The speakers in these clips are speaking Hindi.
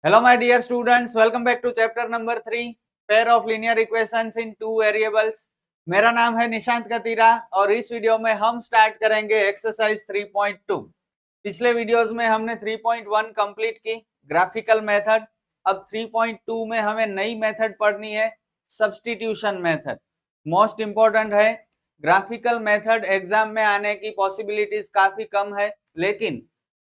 Hello my dear students, welcome back to chapter number 3, pair of linear equations in two variables। मेरा नाम है निशांत कतीरा और इस वीडियो में हम स्टार्ट करेंगे एक्सरसाइज 3.2। पिछले वीडियोस में हमने 3.1 कंप्लीट की ग्राफिकल मेथड। अब 3.2 में हमें नई मेथड पढ़नी है, सब्स्टिट्यूशन मेथड। मोस्ट इंपॉर्टेंट है। ग्राफिकल मेथड एग्जाम में आने की पॉसिबिलिटीज काफी कम है, लेकिन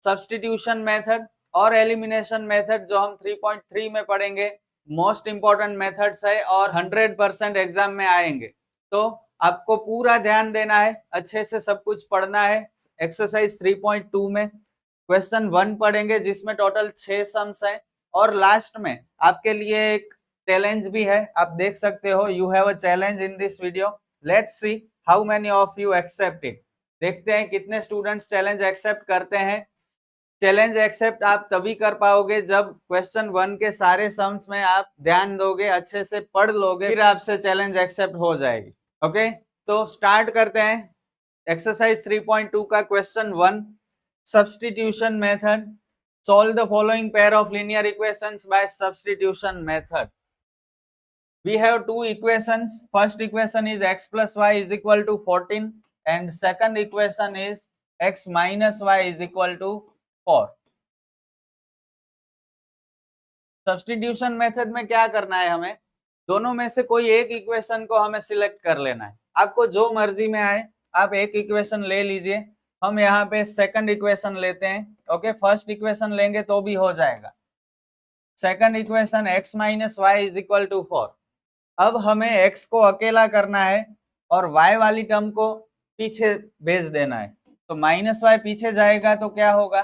सब्स्टिट्यूशन मेथड और एलिमिनेशन मेथड जो हम 3.3 में पढ़ेंगे मोस्ट इंपॉर्टेंट मेथड्स है और 100% एग्जाम में आएंगे। तो आपको पूरा ध्यान देना है, अच्छे से सब कुछ पढ़ना है। एक्सरसाइज 3.2 में क्वेश्चन 1 पढ़ेंगे जिसमें टोटल 6 सम्स है और लास्ट में आपके लिए एक चैलेंज भी है। आप देख सकते हो, you have a challenge in this video. Let's see how many of you accept it. देखते हैं कितने स्टूडेंट्स चैलेंज एक्सेप्ट करते हैं। चैलेंज एक्सेप्ट आप तभी कर पाओगे जब क्वेश्चन 1 के सारे सम्स में आप ध्यान दोगे, अच्छे से पढ़ लोगे, फिर आपसे चैलेंज एक्सेप्ट हो जाएगी। ओके, तो स्टार्ट करते हैं एक्सरसाइज 3.2 का question 1, substitution method. Solve the following pair of linear equations bye substitution method. We have two equations. First equation is x plus y is equal to 14 and second equation is x minus y is equal to 4। Substitution method में क्या करना है, हमें दोनों में से कोई एक इक्वेशन को हमें सिलेक्ट कर लेना है। आपको जो मर्जी में आए आप एक इक्वेशन ले लीजिए। हम यहाँ पे सेकंड इक्वेशन लेते हैं। ओके, फर्स्ट इक्वेशन लेंगे तो भी हो जाएगा। Second equation x minus y is equal to 4। अब हमें x को अकेला करना है और y वाली टर्म को पीछे भेज देना है। तो माइनस वाई पीछे जाएगा तो क्या होगा,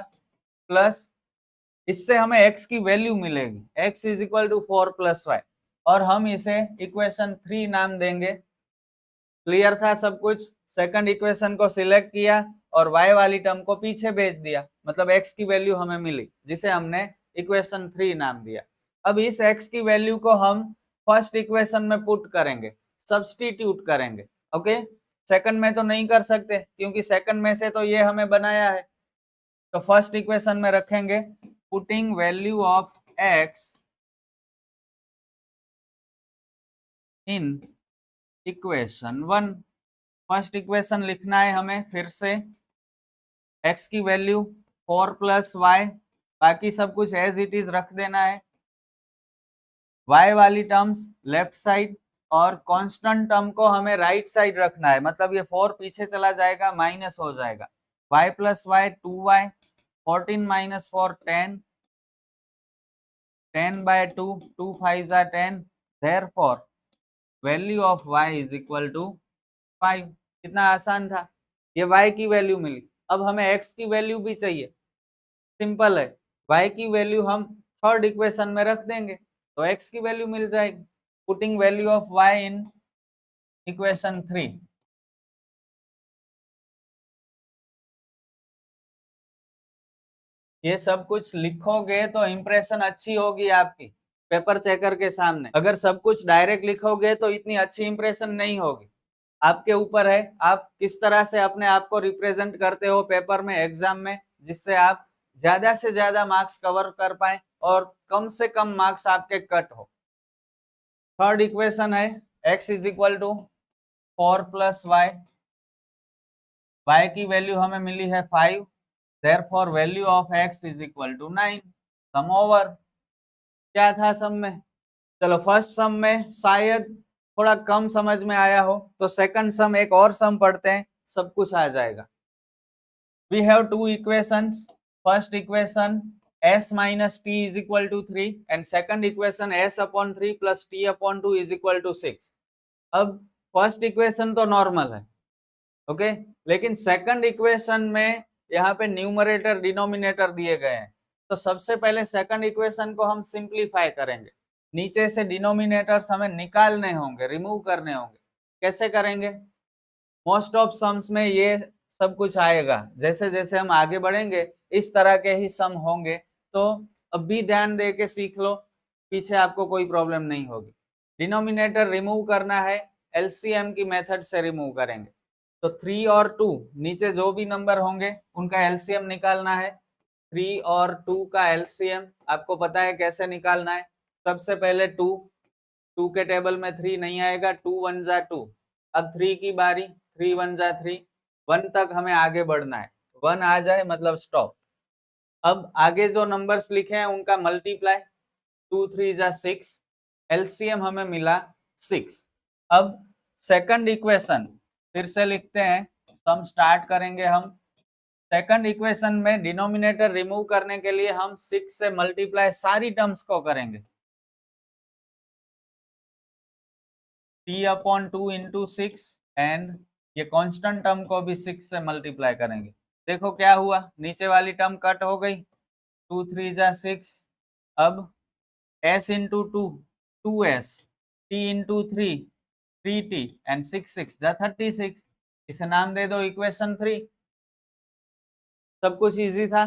प्लस। इससे हमें x की वैल्यू मिलेगी, x is equal to 4 plus y, और हम इसे इक्वेशन 3 नाम देंगे। क्लियर था सब कुछ। सेकंड इक्वेशन को सिलेक्ट किया और y वाली टर्म को पीछे भेज दिया, मतलब x की वैल्यू हमें मिली जिसे हमने इक्वेशन 3 नाम दिया। अब इस x की वैल्यू को हम फर्स्ट इक्वेशन में पुट करेंगे, सब्स्टिट्यूट करेंगे। ओके, सेकंड में तो नहीं कर सकते क्योंकि सेकंड में से तो ये हमें बनाया है। तो फर्स्ट इक्वेशन में रखेंगे putting value of x in equation 1। First equation लिखना है हमें, फिर से x की वैल्यू 4 प्लस वाई, बाकी सब कुछ एज इट इज रख देना है। y वाली टर्म्स लेफ्ट साइड और कांस्टेंट टर्म को हमें राइट साइड रखना है, मतलब ये 4 पीछे चला जाएगा, माइनस हो जाएगा। y plus y 2y, 14 minus 4 10, 10 by 2, 2 5 are 10, therefore value of y is equal to 5। कितना आसान था, ये y की वैल्यू मिली। अब हमें x की वैल्यू भी चाहिए, सिंपल है, y की वैल्यू हम थर्ड इक्वेशन में रख देंगे तो x की वैल्यू मिल जाएगी। Putting value of y in equation 3। ये सब कुछ लिखोगे तो इंप्रेशन अच्छी होगी आपकी पेपर चेकर के सामने। अगर सब कुछ डायरेक्ट लिखोगे तो इतनी अच्छी इंप्रेशन नहीं होगी। आपके ऊपर है आप किस तरह से अपने आप को रिप्रेजेंट करते हो पेपर में, एग्जाम में, जिससे आप ज्यादा से ज्यादा मार्क्स कवर कर पाए और कम से कम मार्क्स आपके कट हो। थर्ड इक्वेशन है x is equal to 4 plus y, y की वैल्यू हमें मिली है 5, therefore value of x is equal to 9। Sum over. क्या था सम में, चलो फर्स्ट सम में शायद थोड़ा कम समझ में आया हो तो सेकंड सम एक और सम पढ़ते हैं, सब कुछ आ जाएगा। We have two equations. First equation s minus t is equal to 3 and second equation s upon 3 plus t upon 2 is equal to 6। अब फर्स्ट इक्वेशन तो नॉर्मल है, ओके, लेकिन सेकंड इक्वेशन में यहाँ पे न्यूमरेटर डिनोमिनेटर दिए गए हैं। तो सबसे पहले सेकंड इक्वेशन को हम सिंप्लीफाई करेंगे। नीचे से डिनोमिनेटर्स हमें निकालने होंगे, रिमूव करने होंगे। कैसे करेंगे, मोस्ट ऑफ सम्स में ये सब कुछ आएगा। जैसे जैसे हम आगे बढ़ेंगे इस तरह के ही सम होंगे, तो अब भी ध्यान दे के सीख लो, पीछे आपको कोई प्रॉब्लम नहीं होगी। डिनोमिनेटर रिमूव करना है, एलसीएम की मेथड से रिमूव करेंगे। तो 3 और 2 नीचे जो भी नंबर होंगे उनका एलसीएम निकालना है। 3 और 2 का एलसीएम आपको पता है कैसे निकालना है। सबसे पहले 2 के टेबल में 3 नहीं आएगा, 2 1 जा 2। अब 3 की बारी, 3 1 जा 3, 1 तक हमें आगे बढ़ना है। 1 आ जाए मतलब स्टॉप। अब आगे जो नंबर्स लिखे हैं उनका मल्टीप्लाई, 2 3 जा 6, एलसीएम हमें मिला 6। अब सेकंड इक्वेशन फिर से लिखते हैं, सम स्टार्ट करेंगे हम। सेकंड इक्वेशन में डिनोमिनेटर रिमूव करने के लिए हम 6 से मल्टीप्लाई सारी टर्म्स को करेंगे। t/2 इंटू 6 एंड ये कांस्टेंट टर्म को भी 6 से मल्टीप्लाई करेंगे। देखो क्या हुआ, नीचे वाली टर्म कट हो गई, 2 3 जा 6। अब s into 2 2s, t into 3 3t and 6 6 जा 36। इसे नाम दे दो इक्वेशन 3। सब कुछ इजी था।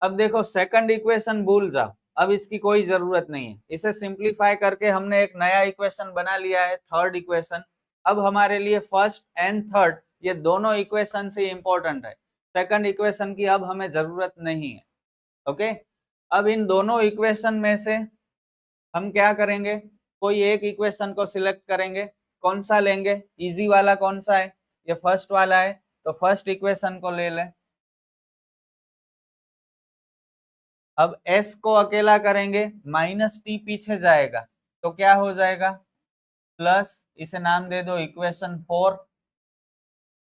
अब देखो सेकंड इक्वेशन भूल जाओ, अब इसकी कोई जरूरत नहीं है। इसे सिंप्लीफाई करके हमने एक नया इक्वेशन बना लिया है, थर्ड इक्वेशन। अब हमारे लिए फर्स्ट एंड थर्ड ये दोनों इक्वेशन से इंपॉर्टेंट है, सेकंड इक्वेशन की अब हमें जरूरत नहीं है। ओके, अब इन दोनों इक्वेशन में से हम क्या करेंगे, कोई एक इक्वेशन को सिलेक्ट करेंगे। कौन सा लेंगे, इजी वाला कौन सा है, ये फर्स्ट वाला है, तो फर्स्ट इक्वेशन को ले लें। अब s को अकेला करेंगे, माइनस टी पीछे जाएगा तो क्या हो जाएगा, प्लस, इसे नाम दे दो इक्वेशन 4।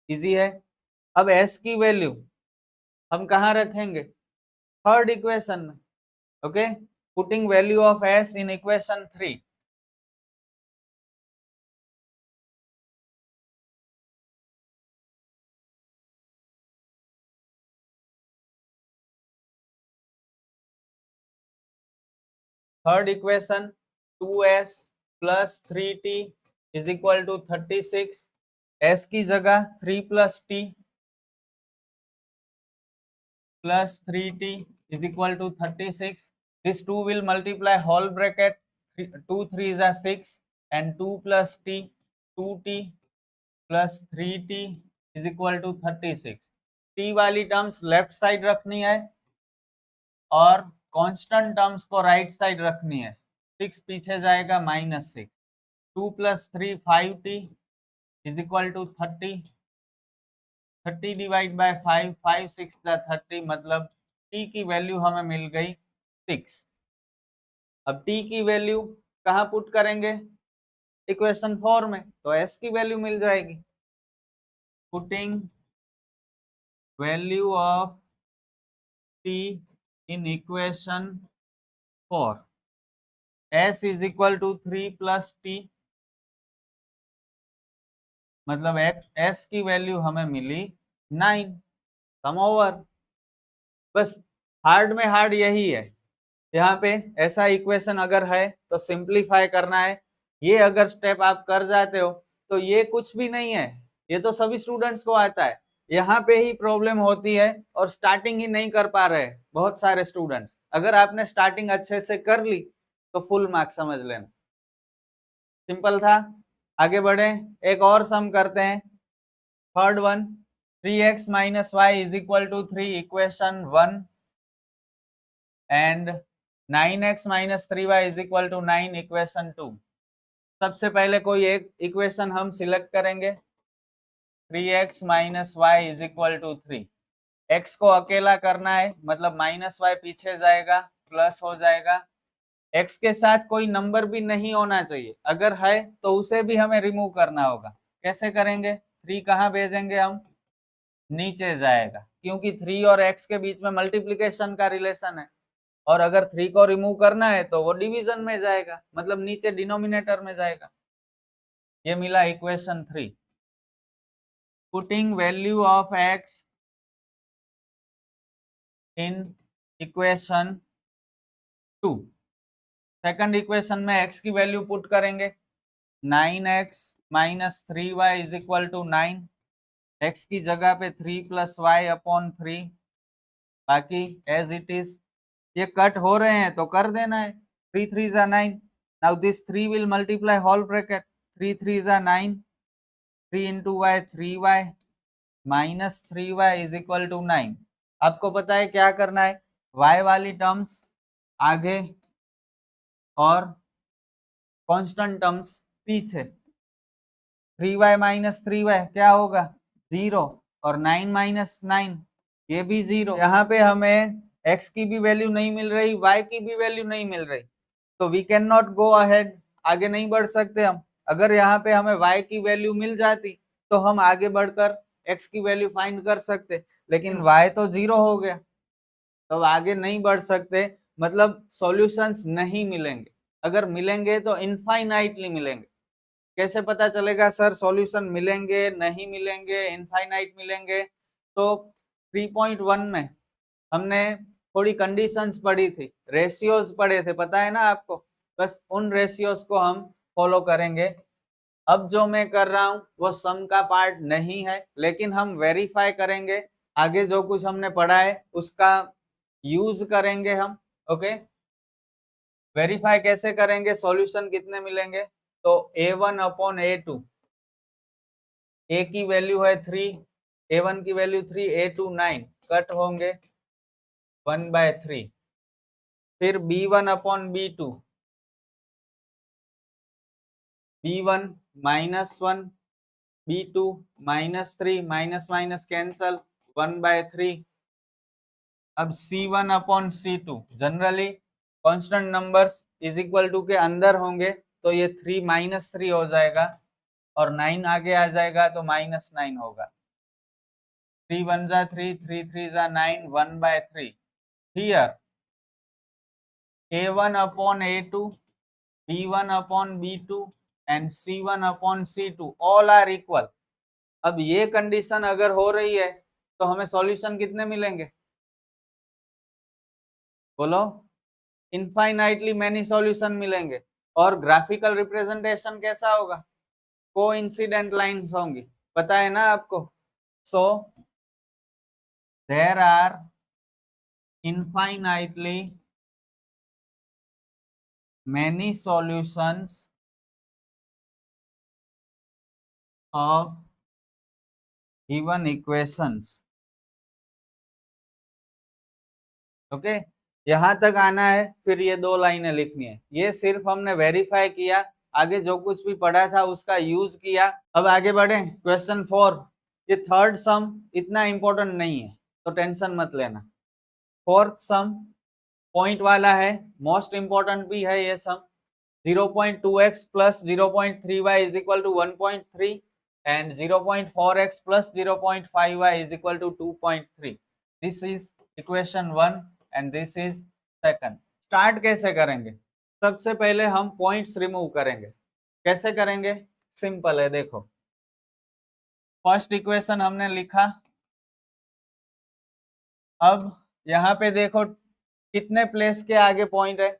इजी है। अब s की वैल्यू हम कहाँ रखेंगे, थर्ड इक्वेशन में। Okay, putting value of s in equation 3। Third equation 2s plus 3t is equal to 36। s की जगह 3 plus t plus 3t is equal to 36. This 2 will multiply whole bracket, 2 3 is 6 and 2 plus t, 2t plus 3t is equal to 36. t वाली टर्म्स लेफ्ट साइड रखनी है और कांस्टेंट टर्म्स को राइट साइड रखनी है। 6 पीछे जाएगा, -6। 2 plus 3 5t is equal to 30। 30 divide by 5, 5 6 30, मतलब t की वैल्यू हमें मिल गई 6। अब t की वैल्यू कहाँ पुट करेंगे, इक्वेशन 4 में, तो s की वैल्यू मिल जाएगी। Putting value of t in equation 4, s is equal to 3 plus t, मतलब s की वैल्यू हमें मिली 9। Sum over. बस हार्ड में हार्ड यही है, यहाँ पे ऐसा इक्वेशन अगर है तो सिंप्लीफाई करना है। ये अगर स्टेप आप कर जाते हो तो ये कुछ भी नहीं है, ये तो सभी स्टूडेंट्स को आता है। यहाँ पे ही प्रॉब्लम होती है और स्टार्टिंग ही नहीं कर पा रहे बहुत सारे स्टूडेंट्स। अगर आपने स्टार्टिंग अच्छे से कर ली तो फुल मार्क्स समझ लेना। सिंपल था। आगे बढ़े, एक और सम करते हैं, third one. 3x minus y is equal to 3 equation 1 and 9x minus 3y is equal to 9 equation 2। सबसे पहले कोई एक इक्वेशन हम सिलेक्ट करेंगे, 3x minus y is equal to 3। x को अकेला करना है, मतलब माइनस वाई पीछे जाएगा, प्लस हो जाएगा। x के साथ कोई नंबर भी नहीं होना चाहिए, अगर है तो उसे भी हमें रिमूव करना होगा। कैसे करेंगे, 3 कहाँ भेजेंगे हम, नीचे जाएगा, क्योंकि 3 और x के बीच में मल्टीप्लिकेशन का रिलेशन है। और अगर 3 को रिमूव करना है तो वो डिवीजन में जाएगा, मतलब नीचे डिनोमिनेटर में जाएगा। ये मिला equation 3। Putting value of x in equation 2। Second equation में x की वैल्यू पुट करेंगे, 9x minus 3y is equal to 9। x की जगह पे 3 प्लस वाई अपॉन 3, बाकी एज इट इज। ये कट हो रहे हैं तो कर देना है, 3 3 जा 9। Now this 3 will multiply whole bracket, 3 3 जा 9, 3 into y 3y minus 3y is equal to 9। आपको पता है क्या करना है, y वाली टर्म्स आगे और कांस्टेंट टर्म्स पीछे। 3y माइनस 3y क्या होगा 0 और 9 माइनस 9 ये भी 0। यहाँ पे हमें x की भी वैल्यू नहीं मिल रही, y की भी वैल्यू नहीं मिल रही, तो we can not go ahead, आगे नहीं बढ़ सकते हम। अगर यहाँ पे हमें y की वैल्यू मिल जाती तो हम आगे बढ़कर x की वैल्यू फाइंड कर सकते, लेकिन y तो 0 हो गया तो आगे नहीं बढ़ सकते, मतलब सॉल्यूशंस नहीं मिलेंगे। अगर मिलेंगे तो इनफाइनाइटली मिलेंगे। कैसे पता चलेगा सर सॉल्यूशन मिलेंगे नहीं मिलेंगे इनफाइनाइट मिलेंगे? तो 3.1 में हमने थोड़ी कंडीशंस पढ़ी थी, रेशियोज पढ़े थे, पता है ना आपको? बस उन रेशियोज को हम फॉलो करेंगे। अब जो मैं कर रहा हूं वो सम का पार्ट नहीं है, लेकिन हम वेरीफाई करेंगे, आगे जो कुछ हमने पढ़ा है उसका यूज करेंगे हम। ओके, वेरीफाई कैसे करेंगे, सॉल्यूशन कितने मिलेंगे? तो a1 अपॉन a2, a की वैल्यू है 3, a1 की वैल्यू 3, a2 9, कट होंगे 1/3। फिर b1 upon b2, b1 -1, b2 -3, minus minus cancel 1/3। अब c1 upon c2, generally constant numbers is equal to के अंदर होंगे तो ये 3 -3 हो जाएगा और 9 आगे आ जाएगा तो -9 होगा। 3 1 जा 3, 3 3 जा 9, 1/3। Here a1 upon a2, b1 upon b2 and c1 upon c2 all are equal. अब ये कंडीशन अगर हो रही है तो हमें सॉल्यूशन कितने मिलेंगे? बोलो, इनफाइनाइटली मैनी सॉल्यूशन मिलेंगे। और ग्राफिकल रिप्रेजेंटेशन कैसा होगा? कोइंसिडेंट लाइंस होंगी, पता है ना आपको? So there are infinitely many solutions of given equations। ओके, यहां तक आना है, फिर ये दो लाइनें लिखनी है। ये सिर्फ हमने वेरीफाई किया, आगे जो कुछ भी पढ़ा था उसका यूज किया। अब आगे बढ़े क्वेश्चन 4। ये थर्ड सम इतना इंपॉर्टेंट नहीं है तो टेंशन मत लेना। फोर्थ सम पॉइंट वाला है, मोस्ट इंपॉर्टेंट भी है ये सम। 0.2x plus 0.3y is equal to 1.3 and 0.4x plus 0.5y is equal to 2.3। This is equation 1 and this is second। Start कैसे करेंगे? सबसे पहले हम पॉइंट्स रिमूव करेंगे। कैसे करेंगे? सिंपल है, देखो। फर्स्ट इक्वेशन हमने लिखा। अब यहाँ पे देखो कितने प्लेस के आगे पॉइंट है?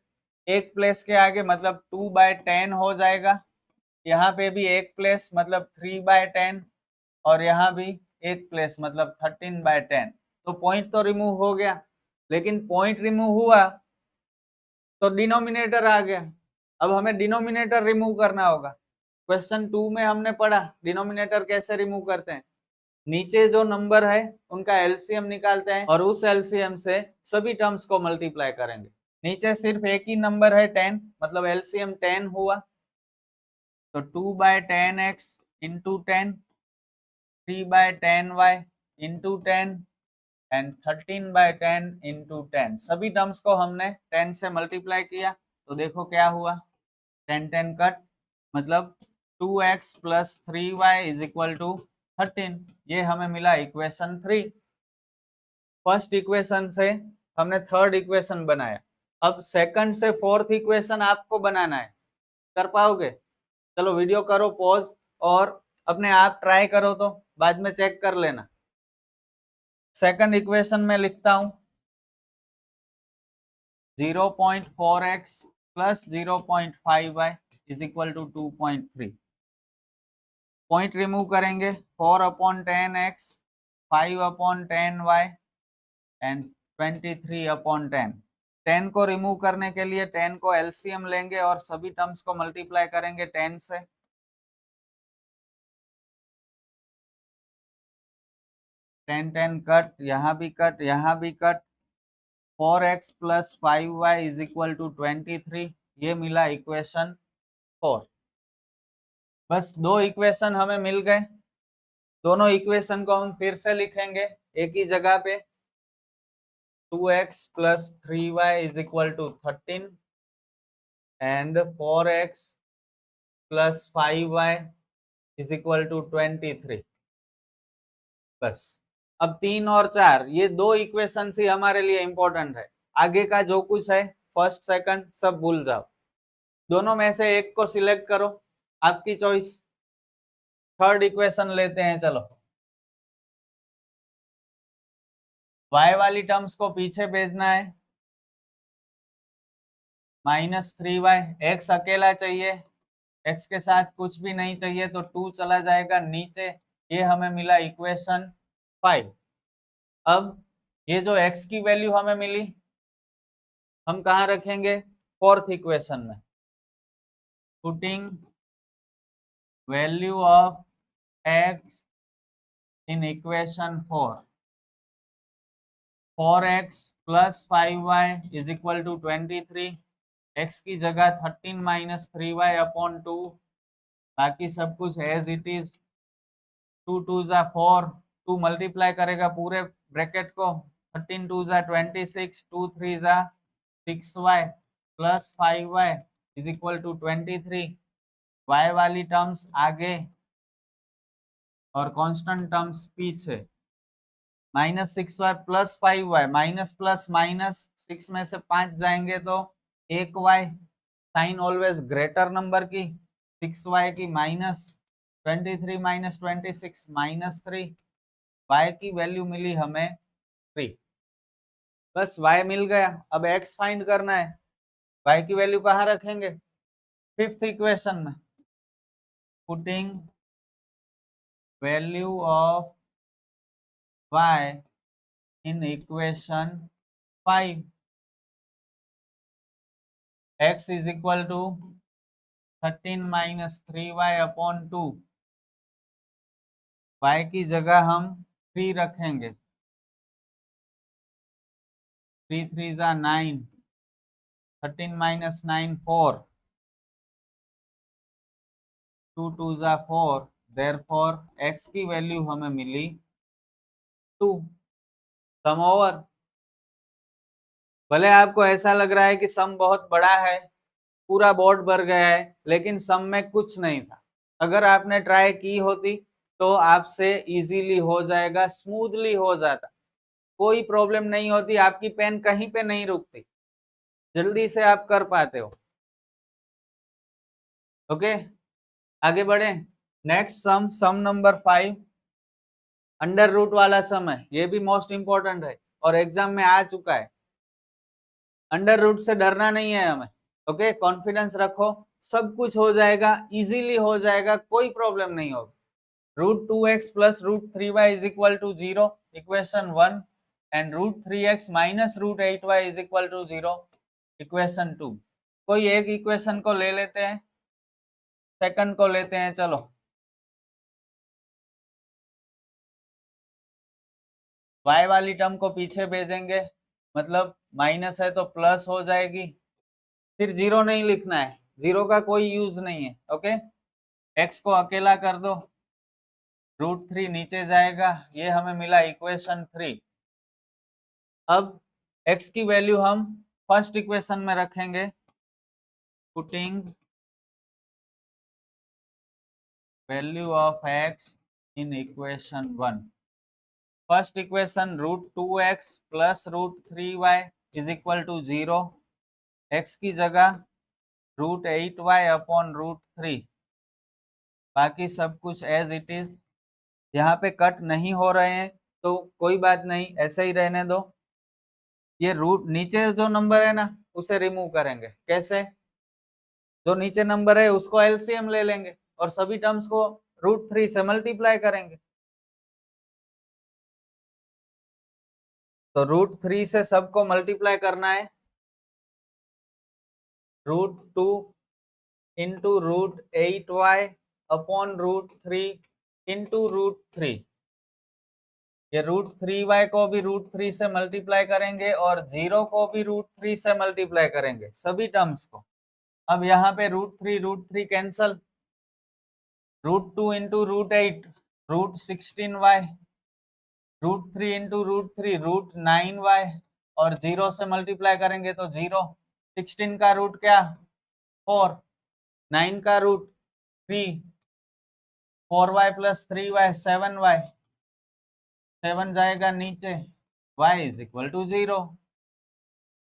एक प्लेस के आगे, मतलब 2/10 हो जाएगा। यहाँ पे भी एक प्लेस मतलब 3/10 और यहाँ भी एक प्लेस मतलब 13/10। तो पॉइंट तो रिमूव हो गया, लेकिन पॉइंट रिमूव हुआ तो डिनोमिनेटर आ गया। अब हमें डिनोमिनेटर रिमूव करना होगा। क्वेश्चन 2 में हमने पढ़ा डिनोमिनेटर कैसे रिमूव करते हैं। नीचे जो नंबर है उनका एलसीएम निकालते हैं और उस एलसीएम से सभी टर्म्स को मल्टीप्लाई करेंगे। नीचे सिर्फ एक ही नंबर है 10, मतलब एलसीएम 10 हुआ, तो 2/10x into 10, 3/10y into 10 and 13/10 into 10। सभी टर्म्स को हमने 10 से मल्टीप्लाई किया तो देखो क्या हुआ, 10 10 कट, मतलब 2x plus 3y is equal to 13। ये हमें मिला इक्वेशन 3। फर्स्ट इक्वेशन से हमने थर्ड इक्वेशन बनाया। अब सेकंड से फोर्थ इक्वेशन आपको बनाना है। कर पाओगे? चलो वीडियो करो पॉज और अपने आप ट्राई करो, तो बाद में चेक कर लेना। सेकंड इक्वेशन में लिखता हूं 0.4x प्लस 0.5y is equal to 2.3। Point remove करेंगे, 4/10x, 5/10y एंड 23/10। 10 को रिमूव करने के लिए 10 को एलसीएम लेंगे और सभी टर्म्स को मल्टीप्लाई करेंगे 10 से। 10 10 कट, यहाँ भी कट, यहाँ भी cut, 4x plus 5y is equal to 23, ये मिला इक्वेशन 4। बस दो इक्वेशन हमें मिल गए। दोनों इक्वेशन को हम फिर से लिखेंगे एक ही जगह पे। 2x plus 3y is equal to 13 and 4x plus 5y is equal to 23। बस अब 3 और 4 ये दो इक्वेशन ही हमारे लिए इंपॉर्टेंट है। आगे का जो कुछ है फर्स्ट सेकंड सब भूल जाओ। दोनों में से एक को सिलेक्ट करो, आपकी चॉइस। थर्ड इक्वेशन लेते हैं, चलो। y वाली टर्म्स को पीछे भेजना है। -3y, x अकेला चाहिए, x के साथ कुछ भी नहीं चाहिए तो 2 चला जाएगा नीचे। ये हमें मिला इक्वेशन 5। अब ये जो x की वैल्यू हमें मिली हम कहाँ रखेंगे? फोर्थ इक्वेशन में। Putting value of x in equation 4, 4x plus 5y is equal to 23। x की जगह 13 माइनस 3y अपॉन 2, बाकी सब कुछ एज इट इज। 2 2 जा 4, 2 मल्टीप्लाई करेगा पूरे ब्रैकेट को। 13 2 जा 26, 2 3 जा 6y plus 5y is equal to 23। y वाली टर्म्स आगे और कांस्टेंट टर्म्स पीछे। -6y plus 5y, minus plus minus 6 में से 5 जाएंगे तो 1y। Sign always greater number की। 6y की -23 माइनस 26 -3। y की वैल्यू मिली हमें 3। बस y मिल गया। अब x फाइंड करना है। y की वैल्यू कहाँ रखेंगे? फिफ्थ इक्वेशन में। Putting value of y in equation 5, x is equal to 13 minus 3y upon 2। y की जगह हम 3 रखेंगे। 3 3 जा 9, 13 minus 9 4, 2 2 जा 4। therefore x की वैल्यू हमें मिली 2। Sum over. भले आपको ऐसा लग रहा है कि सम बहुत बड़ा है, पूरा बोर्ड भर गया है, लेकिन सम में कुछ नहीं था। अगर आपने ट्राई की होती तो आपसे इजीली हो जाएगा, स्मूथली हो जाता, कोई प्रॉब्लम नहीं होती, आपकी पेन कहीं पे नहीं रुकती, जल्दी से आप कर पाते हो। ओके, आगे बढ़े। Next sum, sum number 5, under root वाला सम है। ये भी मोस्ट इंपॉर्टेंट है और एग्जाम में आ चुका है। अंडर रूट से डरना नहीं है हमें। ओके, कॉन्फिडेंस रखो, सब कुछ हो जाएगा, इजीली हो जाएगा, कोई प्रॉब्लम नहीं होगी। √2x plus √3y is equal to 0, equation 1, and √3x minus √8y is equal to 0, equation 2। कोई एक इक्वेशन को ले लेते हैं, सेकंड को लेते हैं, चलो। y वाली टर्म को पीछे भेजेंगे, मतलब माइनस है तो प्लस हो जाएगी। फिर 0 नहीं लिखना है, 0 का कोई यूज नहीं है। ओके, x को अकेला कर दो, √3 नीचे जाएगा, ये हमें मिला इक्वेशन 3। अब x की वैल्यू हम फर्स्ट इक्वेशन में रखेंगे। Putting value of x in equation 1। First equation √2x plus √3y is equal to 0, x की जगह √8y अपॉन √3, बाकी सब कुछ एज इट इज। यहाँ पे कट नहीं हो रहे हैं तो कोई बात नहीं, ऐसे ही रहने दो। ये रूट नीचे जो नंबर है ना उसे रिमूव करेंगे। कैसे? जो नीचे नंबर है उसको एलसीएम ले लेंगे और सभी टर्म्स को √3 से मल्टीप्लाई करेंगे। तो √3 से सबको मल्टीप्लाई करना है। √2 इंटू √8y अपॉन √3 इंटू √3, ये √3y को भी √3 से मल्टीप्लाई करेंगे और 0 को भी √3 से मल्टीप्लाई करेंगे, सभी टर्म्स को। अब यहाँ पे √3 cancel, √2 into √8 √16y, √3 into √3 √9y और 0 से मल्टीप्लाई करेंगे तो 0। 16 का रूट क्या 4, 9 का root 3, 4y plus 3y 7y, 7 जाएगा नीचे, y इज इक्वल टू 0।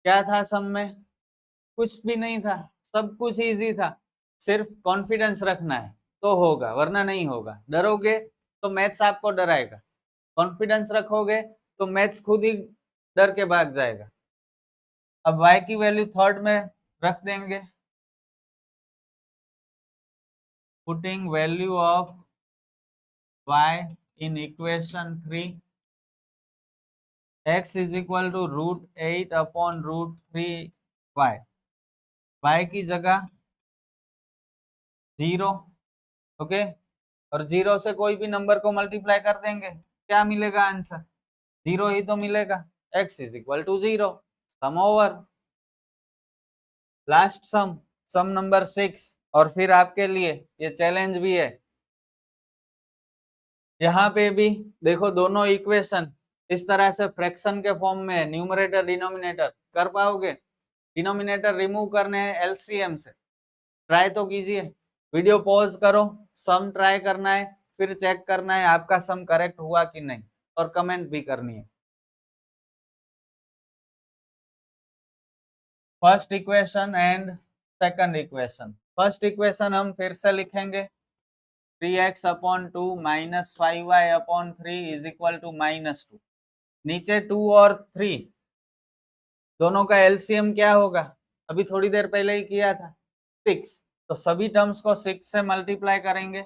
क्या था सम में? कुछ भी नहीं था, सब कुछ इजी था, सिर्फ कॉन्फिडेंस रखना है तो होगा, वरना नहीं होगा। डरोगे तो मैथ्स आपको डराएगा, कॉन्फिडेंस रखोगे तो मैथ्स खुद ही डर के भाग जाएगा। अब y की वैल्यू थर्ड में रख देंगे, putting value of y in equation 3, x is equal to √8 upon √3y, y की जगह 0, ओके, और 0 से कोई भी नंबर को मल्टीप्लाई कर देंगे, क्या मिलेगा आंसर? 0 ही तो मिलेगा। x is equal to 0, sum over. Last sum, sum number 6, और फिर आपके लिए ये चैलेंज भी है। यहाँ पे भी देखो दोनों इक्वेशन इस तरह से फ्रैक्शन के फॉर्म में, न्यूमरेटर डिनोमिनेटर कर पाओगे? डिनोमिनेटर रिमूव करने हैं एलसीएम से, ट्राई तो कीजिए। वीडियो पॉज करो, सम ट्राई करना है, फिर चेक करना है आपका सम करेक्ट हुआ कि नहीं, और कमेंट भी करनी है। First equation and second equation. First equation हम फिर से लिखेंगे, 3x upon 2 minus 5y upon 3 is equal to -2। नीचे 2 और 3 दोनों का एलसीएम क्या होगा? अभी थोड़ी देर पहले ही किया था, 6। तो सभी टर्म्स को 6 से मल्टीप्लाई करेंगे।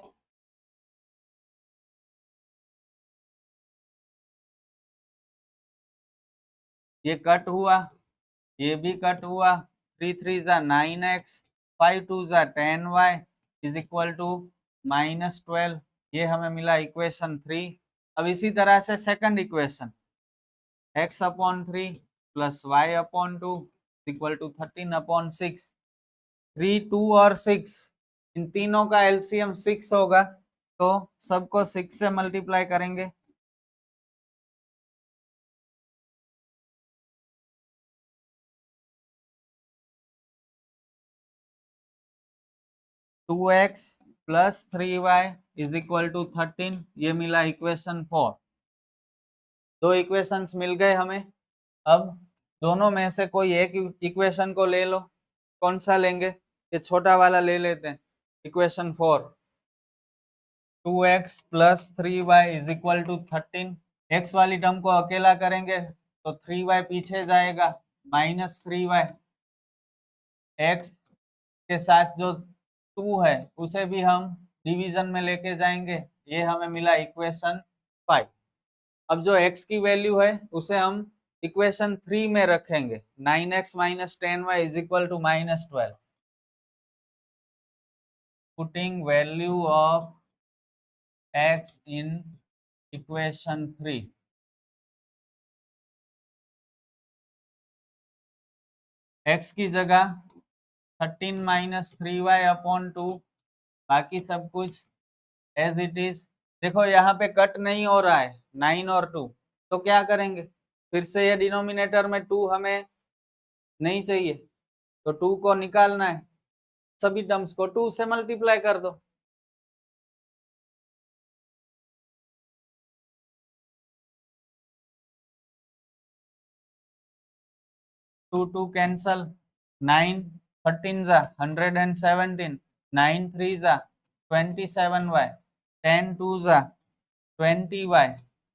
ये कट हुआ, ये भी कट हुआ, 3 3 जा 9x, 5 2 जा 10y इज इक्वल टू -12। ये हमें मिला इक्वेशन 3। अब इसी तरह से second equation, x upon 3 plus y upon 2 equal to 13 upon 6। 3, 2 और 6, इन तीनों का एलसीएम 6 होगा, तो सबको 6 से मल्टीप्लाई करेंगे। Two x plus 3y is equal to 13, ये मिला इक्वेशन 4। दो इक्वेशंस मिल गए हमें। अब दोनों में से कोई एक इक्वेशन को ले लो। कौन सा लेंगे? ये छोटा वाला ले लेते हैं, equation 4। 2x plus 3y is equal to 13। x वाली टर्म को अकेला करेंगे तो 3y पीछे जाएगा, -3y। x के साथ जो 2 है उसे भी हम डिवीजन में लेके जाएंगे, ये हमें मिला इक्वेशन 5। अब जो x की वैल्यू है उसे हम इक्वेशन 3 में रखेंगे, 9x minus 10y is equal to -12। Putting value of x in equation 3, x की जगह 13 माइनस 3y अपॉन 2, बाकी सब कुछ एज इट इज। देखो यहाँ पे कट नहीं हो रहा है 9 और 2, तो क्या करेंगे? फिर से ये डिनोमिनेटर में 2 हमें नहीं चाहिए, तो 2 को निकालना है, सभी टर्म्स को 2 से मल्टीप्लाई कर दो। टू टू कैंसल, 9 13 जा 117, 9 3 जा 27y, 10 2 जा 20y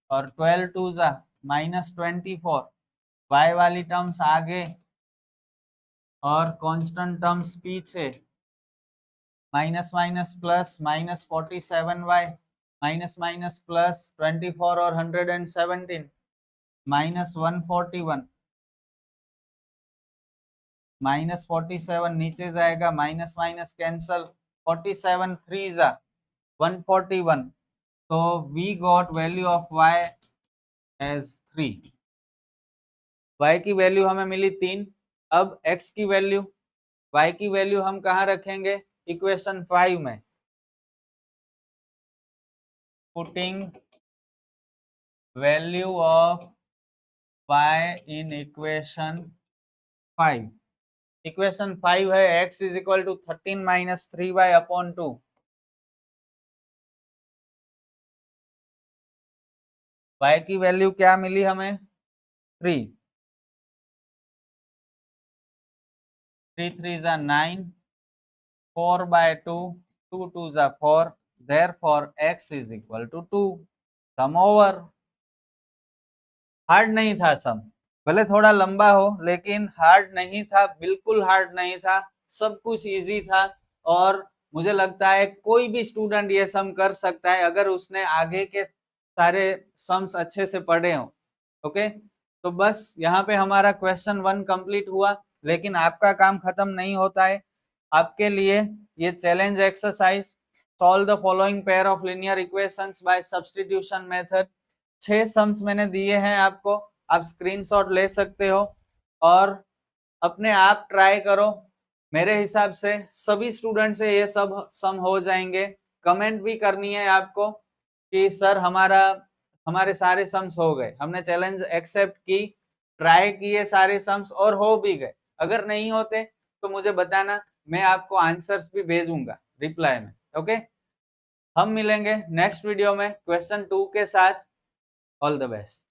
और 12 2 जा -24। y वाली टर्म्स आगे और कांस्टेंट टर्म्स पीछे, minus minus plus -47y, minus minus plus 24 और 117, -141, -47 नीचे जाएगा, माइनस माइनस कैंसल, 47 3 जा 141। तो we got value of y as 3। y की वैल्यू हमें मिली 3। अब x की वैल्यू, y की वैल्यू हम कहाँ रखेंगे? इक्वेशन 5 में। Putting value of y in equation 5। Equation 5 है x is equal to 13 minus 3y upon 2। y की वैल्यू क्या मिली हमें? 3। 3 3 जा 9, 4 बाय 2, 2 2 जा 4, therefore x is equal to 2। Sum over. Hard नहीं था सम, भले थोड़ा लंबा हो लेकिन हार्ड नहीं था, बिल्कुल हार्ड नहीं था, सब कुछ इजी था। और मुझे लगता है कोई भी स्टूडेंट ये सम कर सकता है अगर उसने आगे के सारे सम्स अच्छे से पढ़े हो। ओके, तो बस यहाँ पे हमारा क्वेश्चन 1 कंप्लीट हुआ, लेकिन आपका काम खत्म नहीं होता है। आपके लिए ये challenge exercise, solve the following pair of linear equations bye substitution method. 6 sums मैंने दिए हैं आपको, आप स्क्रीनशॉट ले सकते हो और अपने आप ट्राई करो। मेरे हिसाब से सभी स्टूडेंट से ये सब सम हो जाएंगे। कमेंट भी करनी है आपको कि सर हमारे सारे सम्स हो गए, हमने चैलेंज एक्सेप्ट की, ट्राई किए सारे सम्स और हो भी गए। अगर नहीं होते तो मुझे बताना, मैं आपको आंसर्स भी भेजूंगा रिप्लाई में। ओके, हम मिलेंगे नेक्स्ट वीडियो में क्वेश्चन 2 के साथ। All the best.